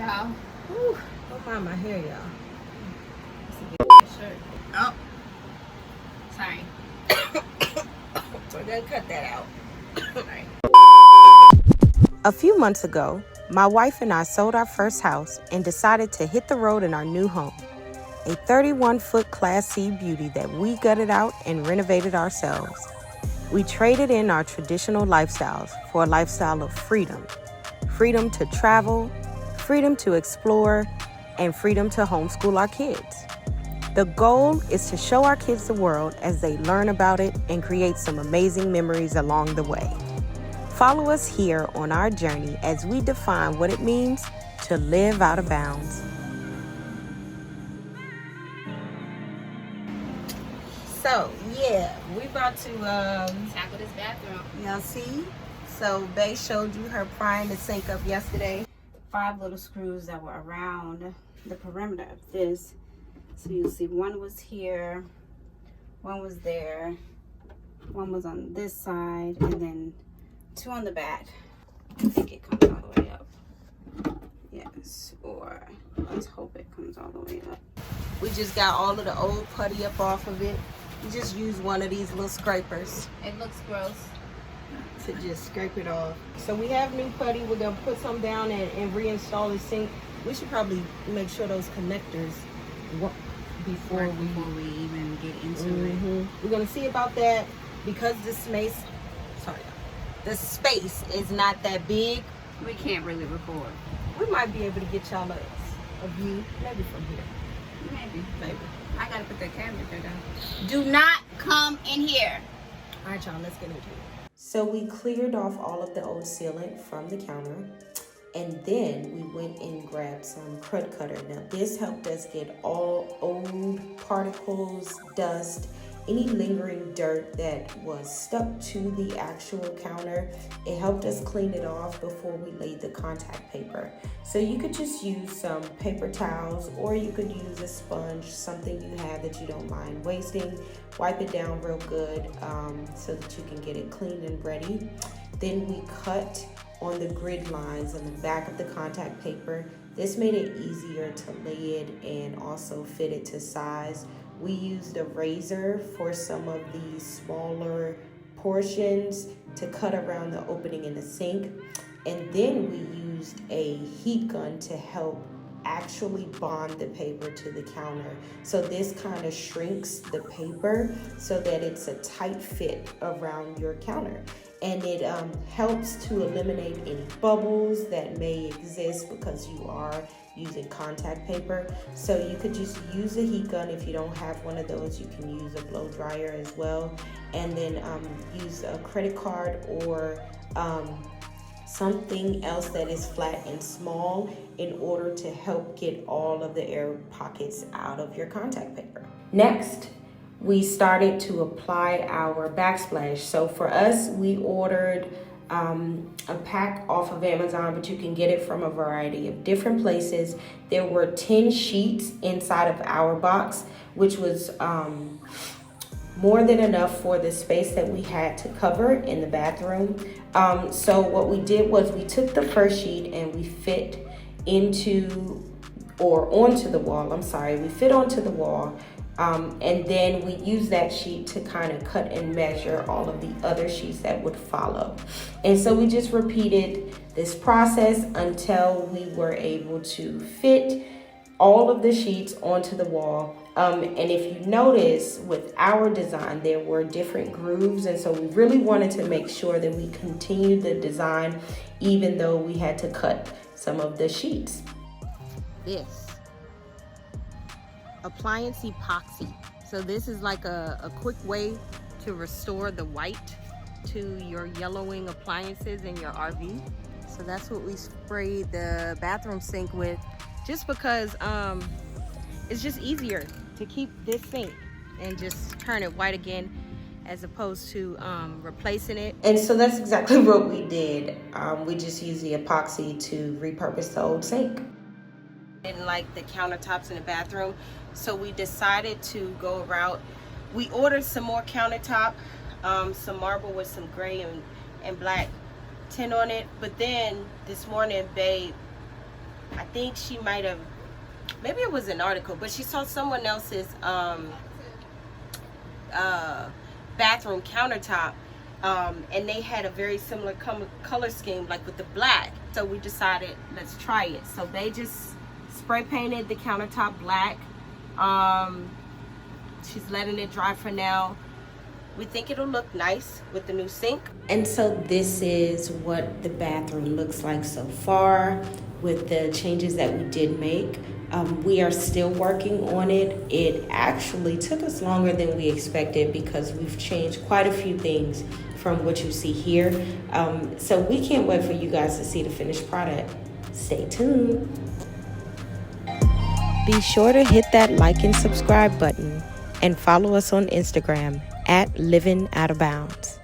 y'all. Don't mind my hair, y'all. Shirt. Oh, Sorry. we're gonna cut that out. Sorry. A few months ago, my wife and I sold our first house and decided to hit the road in our new home. A 31-foot Class C beauty that we gutted out and renovated ourselves. We traded in our traditional lifestyles for a lifestyle of freedom. Freedom to travel, freedom to explore, and freedom to homeschool our kids. The goal is to show our kids the world as they learn about it and create some amazing memories along the way. Follow us here on our journey as we define what it means to live out of bounds. So, yeah, we about to Tackle this bathroom. y'all see? So, Bae showed you her prying the sink up yesterday. 5 little screws that were around the perimeter of this. So you'll see one was here, one was there, one was on this side, and then 2 on the back. I think it comes all the way up. Yes, or let's hope it comes all the way up. We just got all of the old putty up off of it. We just use one of these little scrapers It looks gross. to just scrape it off. So we have new putty. We're gonna put some down and reinstall the sink. We should probably make sure those connectors work before we even get into it. We're gonna see about that because the space is not that big. We can't really record. We might be able to get y'all a view, maybe from here. Maybe. I gotta put that cabinet there down. Do not come in here. All right, y'all, let's get into it. So we cleared off all of the old sealant from the counter, and then we went and grabbed some crud cutter. Now this helped us get all old particles, dust, any lingering dirt that was stuck to the actual counter. It helped us clean it off before we laid the contact paper. So you could just use some paper towels, or you could use a sponge, something you have that you don't mind wasting. Wipe it down real good so that you can get it clean and ready. Then we cut on the grid lines on the back of the contact paper. This made it easier to lay it and also fit it to size. We used a razor for some of the smaller portions to cut around the opening in the sink. And then we used a heat gun to help actually bond the paper to the counter. So this kind of shrinks the paper so that it's a tight fit around your counter. And it helps to eliminate any bubbles that may exist because you are using contact paper. So you could just use a heat gun. If you don't have one of those, you can use a blow dryer as well. And then use a credit card or something else that is flat and small in order to help get all of the air pockets out of your contact paper. Next, we started to apply our backsplash. So for us, we ordered a pack off of Amazon, but you can get it from a variety of different places. There were 10 sheets inside of our box, which was more than enough for the space that we had to cover in the bathroom. So what we did was we took the first sheet and we fit onto the wall. We fit onto the wall. And then we use that sheet to kind of cut and measure all of the other sheets that would follow. And so we just repeated this process until we were able to fit all of the sheets onto the wall. And if you notice with our design, there were different grooves. And so we really wanted to make sure that we continued the design, even though we had to cut some of the sheets. This appliance epoxy. So this is like a quick way to restore the white to your yellowing appliances in your RV. So that's what we sprayed the bathroom sink with, just because it's just easier to keep this sink and just turn it white again as opposed to replacing it. And so that's exactly what we did. We just used the epoxy to repurpose the old sink. Didn't like the countertops in the bathroom, so we decided to go a route. We ordered some more countertop, some marble with some gray and black tint on it. But then this morning, Babe I think she might have, maybe it was an article, but she saw someone else's bathroom countertop, and they had a very similar color scheme, like with the black. So we decided, let's try it. So they just spray painted the countertop black. She's letting it dry for now. We think it'll look nice with the new sink. And so this is what the bathroom looks like so far with the changes that we did make. We are still working on it. It actually took us longer than we expected because we've changed quite a few things from what you see here. So we can't wait for you guys to see the finished product. Stay tuned. Be sure to hit that like and subscribe button and follow us on Instagram at Livin Outta Bounds.